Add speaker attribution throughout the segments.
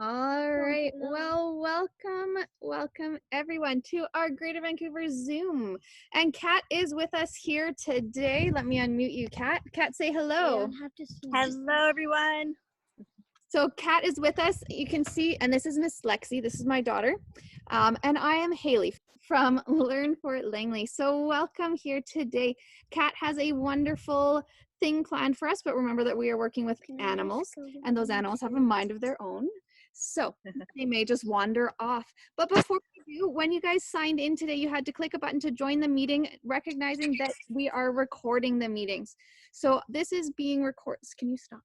Speaker 1: All right. Well, welcome everyone to our Greater Vancouver Zoom. And Kat is with us here today. Let me unmute you, Kat. Kat, say hello.
Speaker 2: Hello, everyone.
Speaker 1: So Kat is with us. You can see, and this is Miss Lexi. This is my daughter. And I am Haley from Learn Fort Langley. So welcome here today. Kat has a wonderful thing planned for us, but remember that we are working with animals, and those animals have a mind of their own. So they may just wander off. But before we do, when you guys signed in today, you had to click a button to join the meeting, recognizing that we are recording the meetings. So this is being recorded. Can you stop?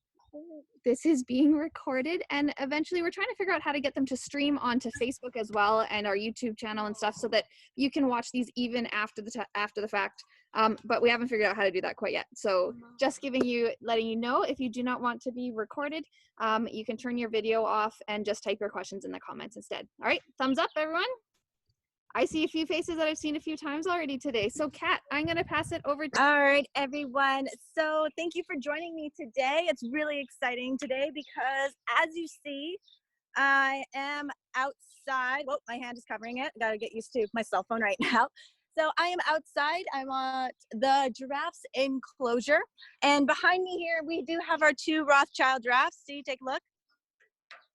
Speaker 1: This is being recorded, and eventually we're trying to figure out how to get them to stream onto Facebook as well, and our YouTube channel and stuff, so that you can watch these even after the fact. But we haven't figured out how to do that quite yet. So just letting you know, if you do not want to be recorded, you can turn your video off and just type your questions in the comments instead. All right, thumbs up, everyone. I see a few faces that I've seen a few times already today. So Kat, I'm going to pass it over to
Speaker 2: All right, everyone. So thank you for joining me today. It's really exciting today because, as you see, I am outside. Whoa, my hand is covering it. I got to get used to my cell phone right now. So I am outside. I'm at the giraffes enclosure. And behind me here, we do have our two Rothchild giraffes. See, take a look.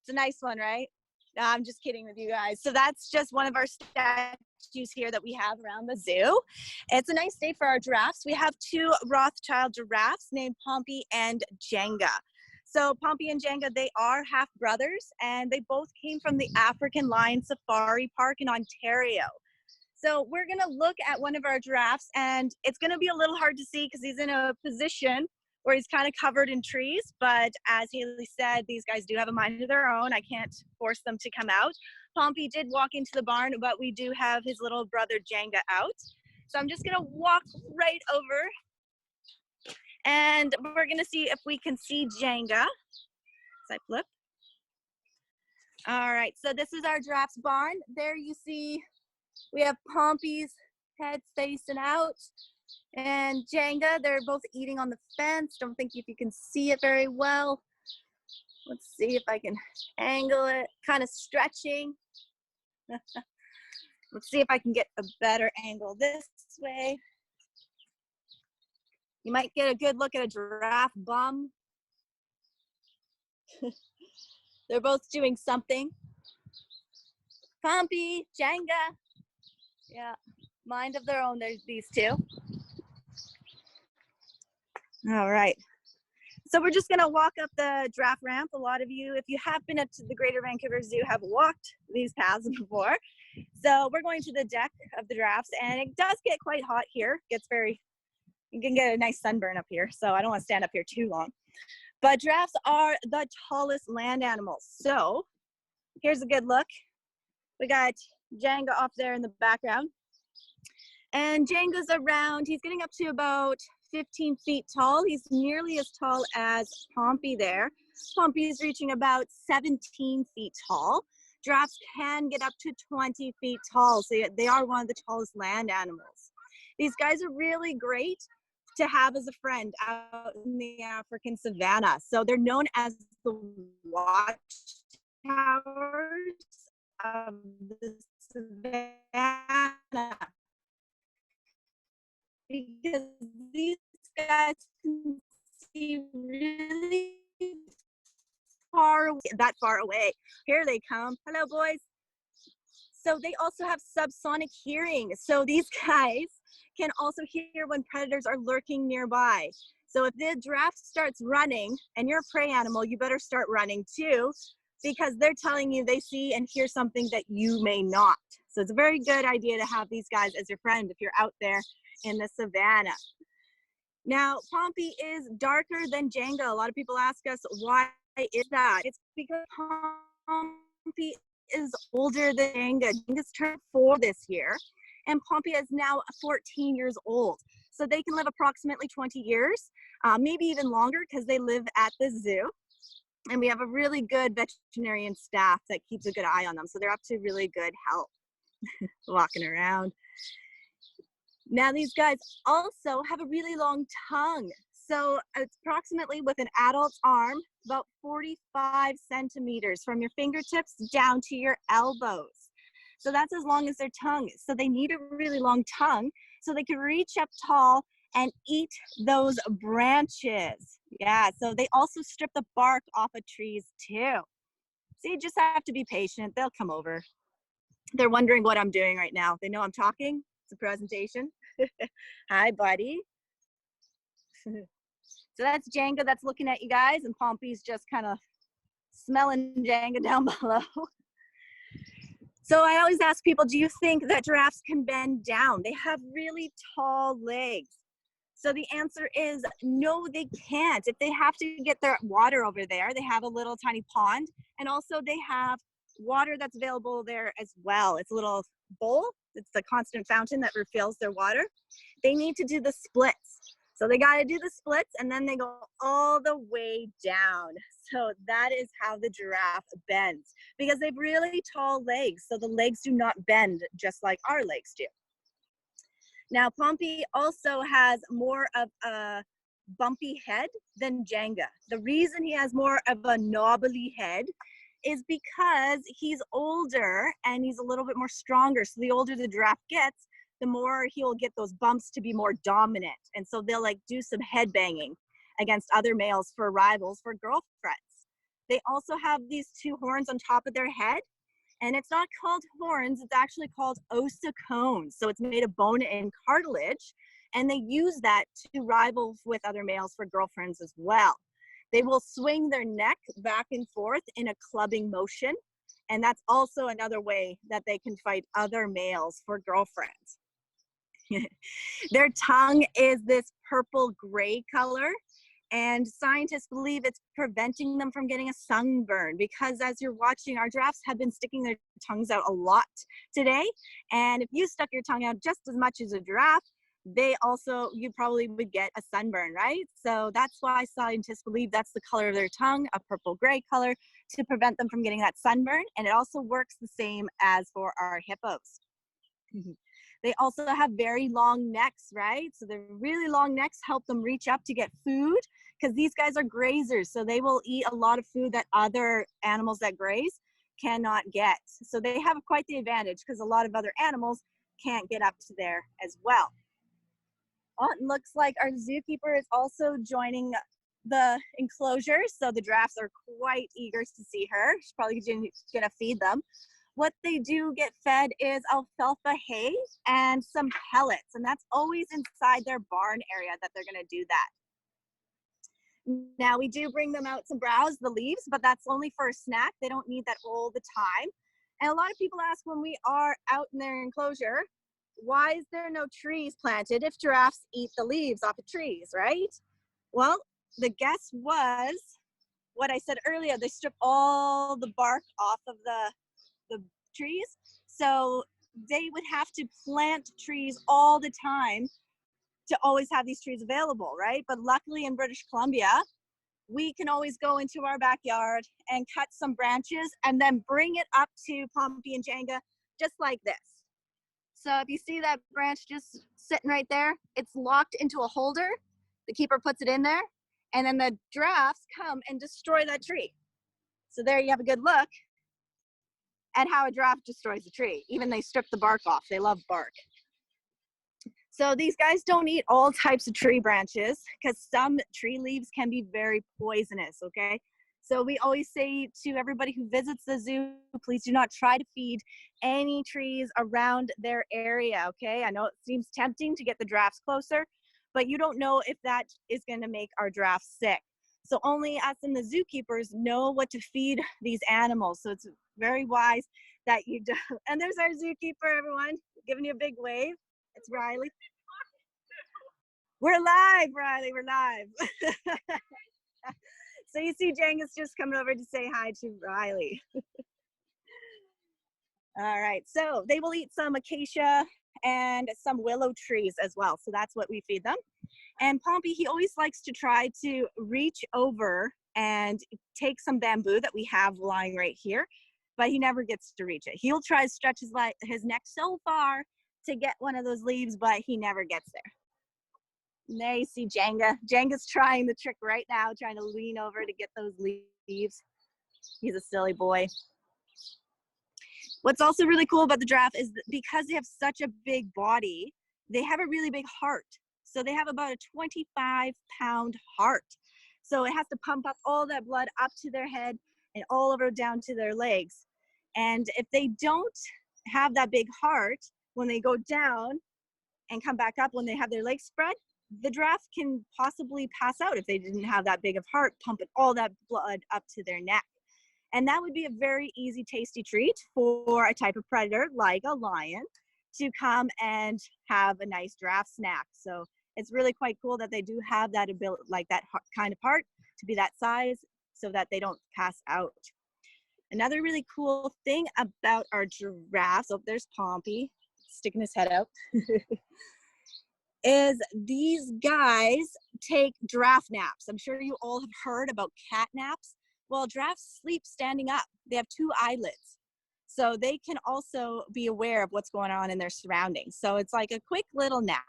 Speaker 2: It's a nice one, right? No, I'm just kidding with you guys. So that's just one of our statues here that we have around the zoo. It's a nice day for our giraffes. We have two Rothchild giraffes named Pompy and Jenga. So Pompy and Jenga, they are half brothers, and they both came from the African Lion Safari Park in Ontario. So we're gonna look at one of our giraffes, and it's gonna be a little hard to see because he's in a position where he's kind of covered in trees, but as Haley said, these guys do have a mind of their own. I can't force them to come out. Pompey did walk into the barn, but we do have his little brother Jenga out. So I'm just gonna walk right over, and we're gonna see if we can see Jenga. As I flip. All right, so this is our giraffe's barn. There you see, we have Pompey's head facing out, and Jenga, they're both eating on the fence. Don't think if you can see it very well. Let's see if I can angle it, kind of stretching. Let's see if I can get a better angle this way. You might get a good look at a giraffe bum. They're both doing something. Pompey, Jenga. Yeah, mind of their own, there's these two. All right. So we're just gonna walk up the giraffe ramp. A lot of you, if you have been up to the Greater Vancouver Zoo, have walked these paths before. So we're going to the deck of the giraffes, and it does get quite hot here. You can get a nice sunburn up here, so I don't wanna stand up here too long. But giraffes are the tallest land animals. So here's a good look. We got Jenga off there in the background. And Jenga's he's getting up to about 15 feet tall. He's nearly as tall as Pompey there. Pompey is reaching about 17 feet tall. Giraffes can get up to 20 feet tall, so they are one of the tallest land animals. These guys are really great to have as a friend out in the African savannah. So they're known as the watchtowers of the savannah, because these guys can see really that far away. Here they come. Hello, boys. So they also have subsonic hearing. So these guys can also hear when predators are lurking nearby. So if the giraffe starts running and you're a prey animal, you better start running too, because they're telling you they see and hear something that you may not. So it's a very good idea to have these guys as your friend if you're out there in the savannah. Now, Pompey is darker than Jenga. A lot of people ask us, why is that? It's because Pompey is older than Jenga. Jenga's turned 4 this year, and Pompey is now 14 years old. So they can live approximately 20 years, maybe even longer, because they live at the zoo. And we have a really good veterinarian staff that keeps a good eye on them. So they're up to really good health. Walking around. Now these guys also have a really long tongue. So it's approximately with an adult's arm, about 45 centimeters from your fingertips down to your elbows. So that's as long as their tongue is. So they need a really long tongue so they can reach up tall and eat those branches. Yeah, so they also strip the bark off of trees too. So you just have to be patient. They'll come over. They're wondering what I'm doing right now. They know I'm talking. It's a presentation. Hi, buddy. So that's Jenga that's looking at you guys, and Pompey's just kind of smelling Jenga down below. So I always ask people, do you think that giraffes can bend down? They have really tall legs. So the answer is no, they can't. If they have to get their water over there, they have a little tiny pond, and also they have water that's available there as well. It's a little bowl. It's the constant fountain that refills their water. They need to do the splits. So they got to do the splits, and then they go all the way down. So that is how the giraffe bends, because they have really tall legs. So the legs do not bend just like our legs do. Now, Pompey also has more of a bumpy head than Jenga. The reason he has more of a knobbly head is because he's older and he's a little bit more stronger. So the older the giraffe gets, the more he'll get those bumps to be more dominant. And so they'll like do some head banging against other males for rivals, for girlfriends. They also have these two horns on top of their head. And it's not called horns, it's actually called ossicones. So it's made of bone and cartilage, and they use that to rival with other males for girlfriends as well. They will swing their neck back and forth in a clubbing motion, and that's also another way that they can fight other males for girlfriends. Their tongue is this purple gray color, and scientists believe it's preventing them from getting a sunburn, because as you're watching, our giraffes have been sticking their tongues out a lot today. And if you stuck your tongue out just as much as a giraffe, you probably would get a sunburn, right? So that's why scientists believe that's the color of their tongue, a purple gray color, to prevent them from getting that sunburn. And it also works the same as for our hippos. They also have very long necks, right? So their really long necks help them reach up to get food, because these guys are grazers. So they will eat a lot of food that other animals that graze cannot get. So they have quite the advantage, because a lot of other animals can't get up to there as well. Oh, it looks like our zookeeper is also joining the enclosure. So the giraffes are quite eager to see her. She's probably gonna feed them. What they do get fed is alfalfa hay and some pellets, and that's always inside their barn area that they're gonna do that. Now we do bring them out some browse, the leaves, but that's only for a snack. They don't need that all the time. And a lot of people ask, when we are out in their enclosure, why is there no trees planted if giraffes eat the leaves off of trees, right? Well, the guess was what I said earlier. They strip all the bark off of the trees. So they would have to plant trees all the time to always have these trees available, right? But luckily in British Columbia, we can always go into our backyard and cut some branches and then bring it up to Pompey and Jenga just like this. So if you see that branch just sitting right there, it's locked into a holder. The keeper puts it in there, and then the giraffes come and destroy that tree. So there you have a good look at how a giraffe destroys a tree. Even they strip the bark off. They love bark. So these guys don't eat all types of tree branches, because some tree leaves can be very poisonous, okay? So we always say to everybody who visits the zoo, please do not try to feed any trees around their area, okay? I know it seems tempting to get the giraffes closer, but you don't know if that is gonna make our giraffes sick. So only us and the zookeepers know what to feed these animals. So it's very wise that you do. And there's our zookeeper, everyone, giving you a big wave. It's Riley. We're live, Riley, we're live. So you see Jenga's just coming over to say hi to Riley. All right, so they will eat some acacia and some willow trees as well. So that's what we feed them. And Pompey, he always likes to try to reach over and take some bamboo that we have lying right here, but he never gets to reach it. He'll try to stretch his neck so far to get one of those leaves, but he never gets there. There you see Jenga. Jenga's trying the trick right now, trying to lean over to get those leaves. He's a silly boy. What's also really cool about the giraffe is that because they have such a big body, they have a really big heart. So they have about a 25-pound heart. So it has to pump up all that blood up to their head and all over down to their legs. And if they don't have that big heart, when they go down and come back up when they have their legs spread, the giraffe can possibly pass out if they didn't have that big of heart pumping all that blood up to their neck. And that would be a very easy, tasty treat for a type of predator like a lion to come and have a nice giraffe snack. So it's really quite cool that they do have that ability, like that kind of heart to be that size so that they don't pass out. Another really cool thing about our giraffes, oh, there's Pompey sticking his head out, is these guys take giraffe naps. I'm sure you all have heard about cat naps. Well, giraffes sleep standing up. They have 2 eyelids. So they can also be aware of what's going on in their surroundings. So it's like a quick little nap.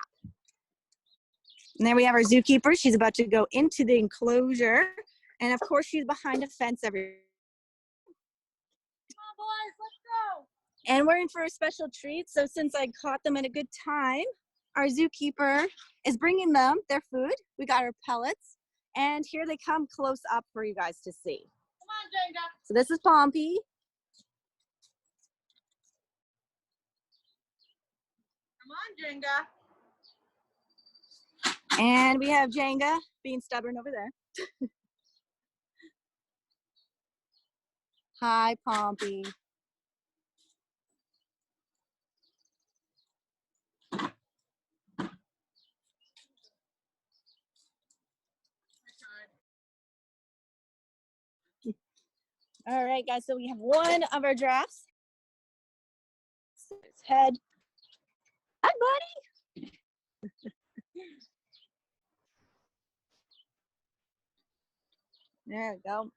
Speaker 2: And there we have our zookeeper. She's about to go into the enclosure. And of course, she's behind a fence everywhere. Come on, boys, let's go. And we're in for a special treat. So since I caught them at a good time, our zookeeper is bringing them their food. We got our pellets. And here they come close up for you guys to see. Come on, Jenga. So this is Pompey. Come on, Jenga. And we have Jenga being stubborn over there. Hi, Pompey. All right, guys, so we have one of our giraffes. His head. Hi, buddy. There we go.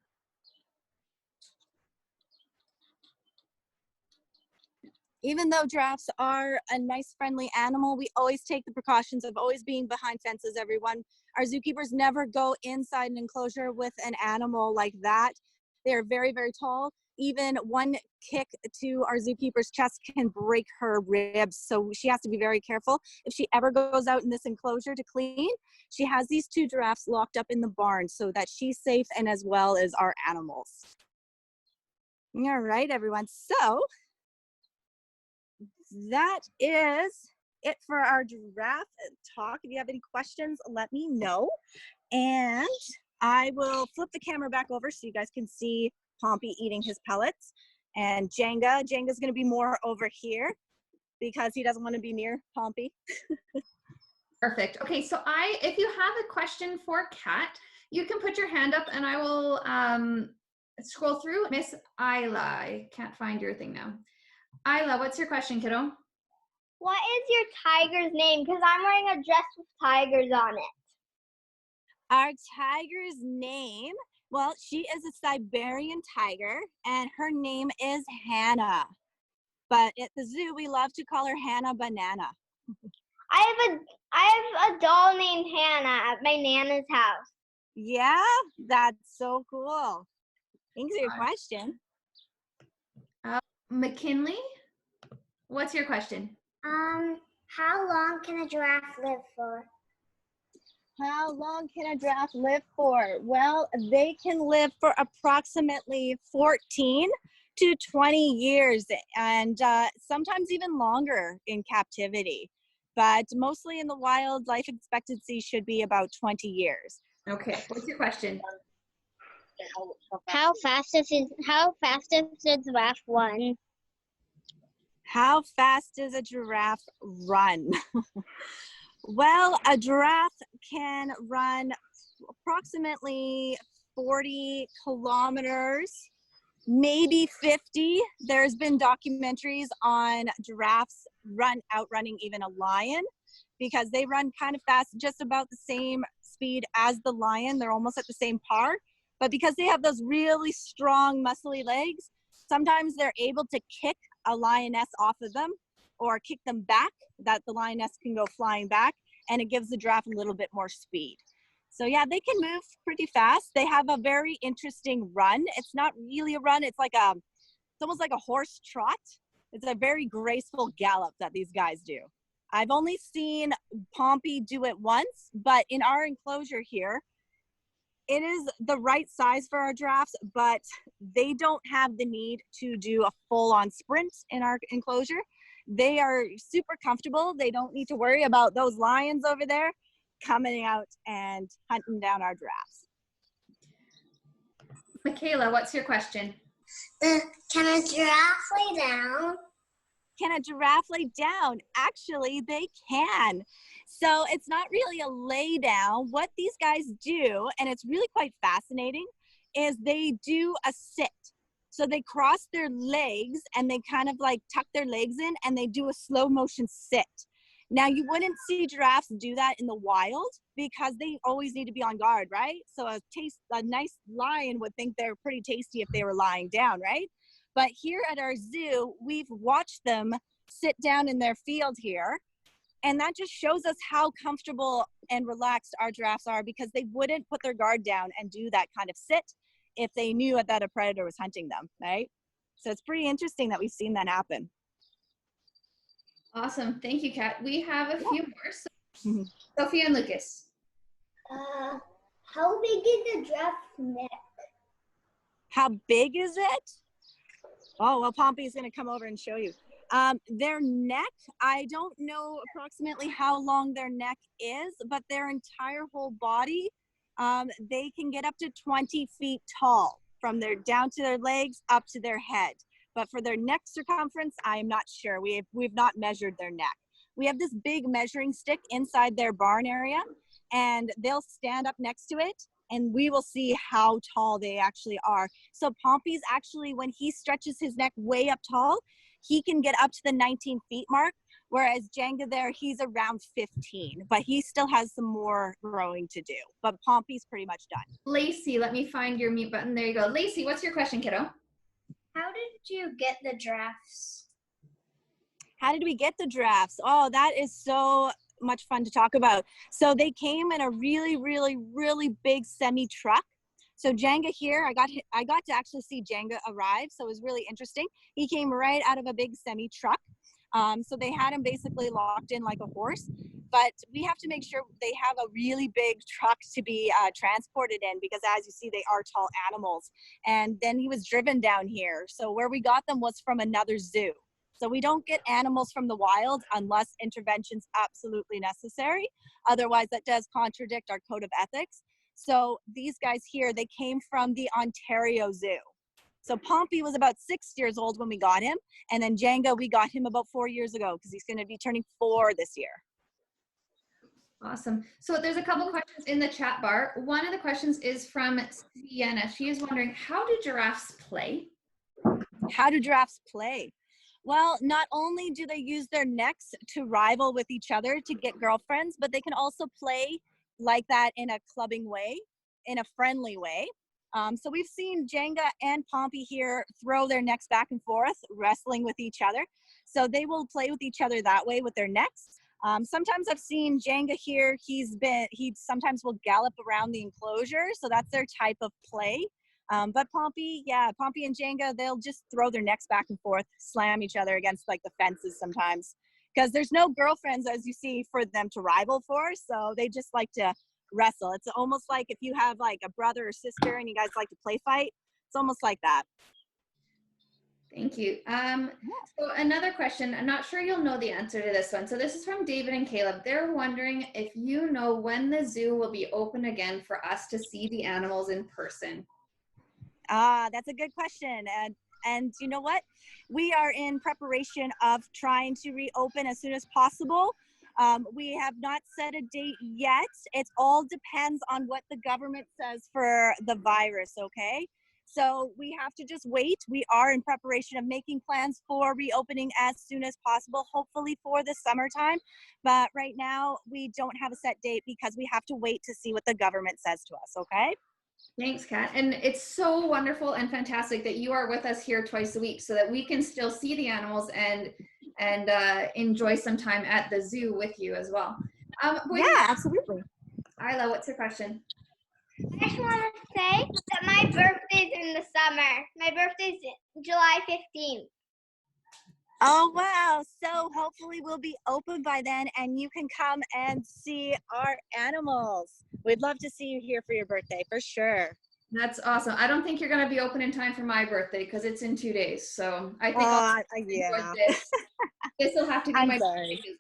Speaker 2: Even though giraffes are a nice, friendly animal, we always take the precautions of always being behind fences, everyone. Our zookeepers never go inside an enclosure with an animal like that. They are very, very tall. Even one kick to our zookeeper's chest can break her ribs. So she has to be very careful. If she ever goes out in this enclosure to clean, she has these 2 giraffes locked up in the barn so that she's safe and as well as our animals. All right, everyone. So that is it for our giraffe talk. If you have any questions, let me know. And I will flip the camera back over so you guys can see Pompey eating his pellets. And Jenga's going to be more over here because he doesn't want to be near Pompey.
Speaker 1: Perfect. Okay, so if you have a question for Kat, you can put your hand up and I will scroll through. Miss Isla, I can't find your thing now. Isla, what's your question, kiddo?
Speaker 3: What is your tiger's name? Because I'm wearing a dress with tigers on it.
Speaker 2: Our tiger's name, well, she is a Siberian tiger, and her name is Hannah. But at the zoo, we love to call her Hannah Banana.
Speaker 3: I have a doll named Hannah at my Nana's house.
Speaker 2: Yeah, that's so cool. Thanks for your question.
Speaker 1: McKinley, what's your question?
Speaker 3: How long can a giraffe live for?
Speaker 2: How long can a giraffe live for? Well, they can live for approximately 14 to 20 years and sometimes even longer in captivity. But mostly in the wild, life expectancy should be about 20 years.
Speaker 1: Okay, what's your question?
Speaker 3: How fast does a giraffe run?
Speaker 2: How fast does a giraffe run? Well, a giraffe can run approximately 40 kilometers, maybe 50. There's been documentaries on giraffes outrunning even a lion because they run kind of fast, just about the same speed as the lion. They're almost at the same par. But because they have those really strong, muscly legs, sometimes they're able to kick a lioness off of them or kick them back, that the lioness can go flying back. and it gives the giraffe a little bit more speed. So yeah, they can move pretty fast. They have a very interesting run. It's not really a run. It's almost like a horse trot. It's a very graceful gallop that these guys do. I've only seen Pompey do it once, but in our enclosure here, it is the right size for our giraffes, but they don't have the need to do a full-on sprint in our enclosure. They are super comfortable. They don't need to worry about those lions over there coming out and hunting down our giraffes.
Speaker 1: Michaela, what's your question?
Speaker 3: Can a giraffe lay down?
Speaker 2: Can a giraffe lay down? Actually, they can. So it's not really a lay down. What these guys do, and it's really quite fascinating, is they do a sit. So they cross their legs and they kind of like tuck their legs in and they do a slow motion sit. Now, you wouldn't see giraffes do that in the wild because they always need to be on guard, right? So a nice lion would think they're pretty tasty if they were lying down, right? But here at our zoo, we've watched them sit down in their field here. And that just shows us how comfortable and relaxed our giraffes are, because they wouldn't put their guard down and do that kind of sit if they knew that a predator was hunting them, right? So it's pretty interesting that we've seen that happen.
Speaker 1: Awesome. Thank you, Kat. We have a few more. So, Sophia and Lucas.
Speaker 3: How big is the giraffe's neck?
Speaker 2: How big is it? Oh, well, Pompey's going to come over and show you. Their neck, I don't know approximately how long their neck is, but their entire whole body, they can get up to 20 feet tall from their down to their legs up to their head. But for their neck circumference, I am not sure. We've not measured their neck. We have this big measuring stick inside their barn area, and they'll stand up next to it, and we will see how tall they actually are. So Pompey's actually, when he stretches his neck way up tall, he can get up to the 19 feet mark, whereas Jenga there, he's around 15, but he still has some more growing to do. But Pompey's pretty much done.
Speaker 1: Lacey, let me find your mute button. There you go. Lacey, what's your question, kiddo?
Speaker 3: How did you get the giraffes?
Speaker 2: How did we get the giraffes? Oh, that is so much fun to talk about. So they came in a really, really, really big semi truck. So Jenga here, I got to actually see Jenga arrive. So it was really interesting. He came right out of a big semi truck. So they had him basically locked in like a horse, but we have to make sure they have a really big truck to be transported in, because as you see, they are tall animals. And then he was driven down here. So where we got them was from another zoo. So we don't get animals from the wild unless intervention's absolutely necessary. Otherwise, that does contradict our code of ethics. So these guys here, they came from the Ontario Zoo. So Pompey was about 6 years old when we got him. And then Jenga, we got him about 4 years ago because he's going to be turning 4 this year.
Speaker 1: Awesome. So there's a couple questions in the chat bar. One of the questions is from Sienna. She is wondering, how do giraffes play?
Speaker 2: How do giraffes play? Well, not only do they use their necks to rival with each other to get girlfriends, but they can also play like that in a clubbing way, in a friendly way. So we've seen Jenga and Pompey here throw their necks back and forth, wrestling with each other. So they will play with each other that way with their necks. Sometimes I've seen Jenga here, he sometimes will gallop around the enclosure. So that's their type of play. But Pompey and Jenga, they'll just throw their necks back and forth, slam each other against like the fences sometimes, because there's no girlfriends, as you see, for them to rival for. So they just like to wrestle. It's almost like if you have like a brother or sister and you guys like to play fight, it's almost like that.
Speaker 1: Thank you. So another question, I'm not sure you'll know the answer to this one. So this is from David and Caleb. They're wondering if you know when the zoo will be open again for us to see the animals in person.
Speaker 2: That's a good question. And you know what? We are in preparation of trying to reopen as soon as possible. We have not set a date yet. It all depends on what the government says for the virus, okay? So we have to just wait. We are in preparation of making plans for reopening as soon as possible, hopefully for the summertime. But right now, we don't have a set date because we have to wait to see what the government says to us, okay?
Speaker 1: Thanks, Kat. And it's so wonderful and fantastic that you are with us here twice a week so that we can still see the animals and enjoy some time at the zoo with you as well. Boys,
Speaker 2: Yeah, absolutely.
Speaker 1: Isla, what's your question?
Speaker 3: I just want to say that my birthday's in the summer. My birthday's July 15th.
Speaker 2: Oh, wow. So hopefully we'll be open by then and you can come and see our animals. We'd love to see you here for your birthday, for sure.
Speaker 1: That's awesome. I don't think you're going to be open in time for my birthday because it's in 2 days. So I think I'll
Speaker 2: Yeah.
Speaker 1: this will have to be
Speaker 2: I'm
Speaker 1: my
Speaker 2: sorry.
Speaker 1: birthday visit.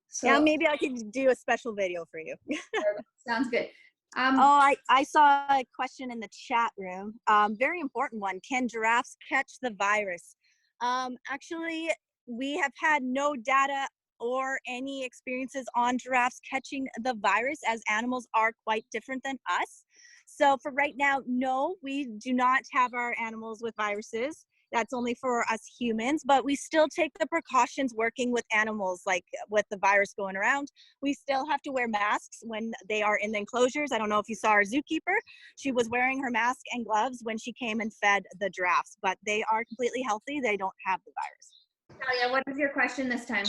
Speaker 1: So
Speaker 2: Yeah, maybe I can do a special video for you.
Speaker 1: sounds good.
Speaker 2: I saw a question in the chat room. Very important one. Can giraffes catch the virus? Actually, we have had no data or any experiences on giraffes catching the virus, as animals are quite different than us. So for right now, no, we do not have our animals with viruses. That's only for us humans, but we still take the precautions working with animals, like with the virus going around. We still have to wear masks when they are in the enclosures. I don't know if you saw our zookeeper. She was wearing her mask and gloves when she came and fed the giraffes, but they are completely healthy. They don't have the virus.
Speaker 1: Talia, what is your question this time?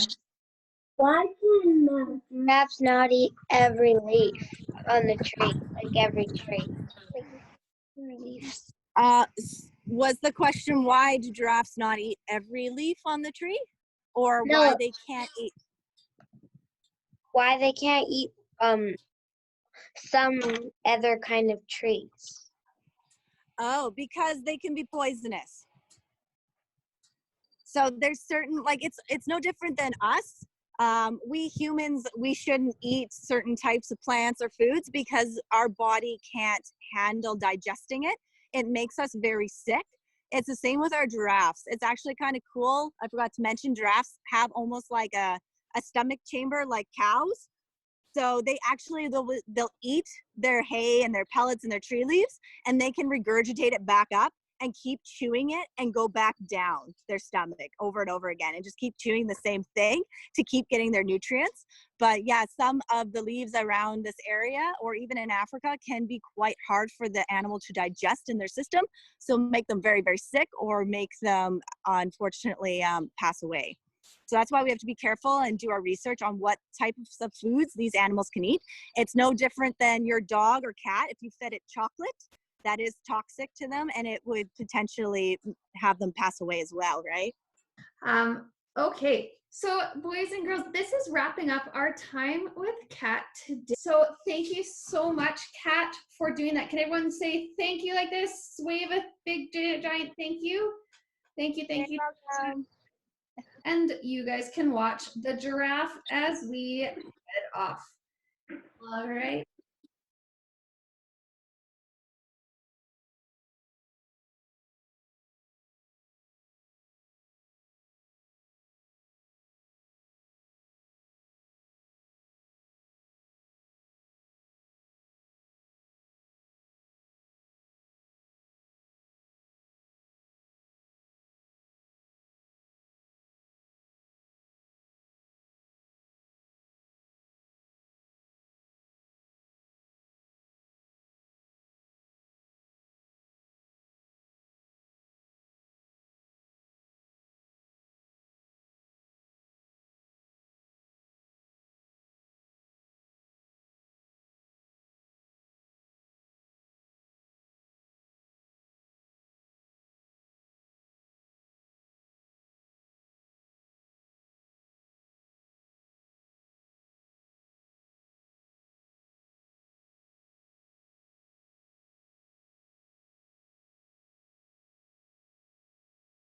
Speaker 3: Why can giraffes not eat every leaf on the tree? Like every tree? Like leaves.
Speaker 2: Was the question, why do giraffes not eat every leaf on the tree? Or
Speaker 3: No.
Speaker 2: why they can't eat?
Speaker 3: Why they can't eat some other kind of trees?
Speaker 2: Oh, because they can be poisonous. So there's certain, like, it's no different than us. We humans, we shouldn't eat certain types of plants or foods because our body can't handle digesting it. It makes us very sick. It's the same with our giraffes. It's actually kind of cool. I forgot to mention, giraffes have almost like a stomach chamber like cows. So they actually, they'll eat their hay and their pellets and their tree leaves, and they can regurgitate it back up and keep chewing it and go back down their stomach over and over again and just keep chewing the same thing to keep getting their nutrients. But yeah, some of the leaves around this area or even in Africa can be quite hard for the animal to digest in their system. So make them very, very sick or make them unfortunately pass away. So that's why we have to be careful and do our research on what type of foods these animals can eat. It's no different than your dog or cat. If you fed it chocolate, that is toxic to them and it would potentially have them pass away as well, right?
Speaker 1: Okay, so boys and girls, this is wrapping up our time with Kat today. So thank you so much, Kat, for doing that. Can everyone say thank you like this? Wave a big giant thank you. Thank you, thank you. And you guys can watch the giraffe as we head off. All right.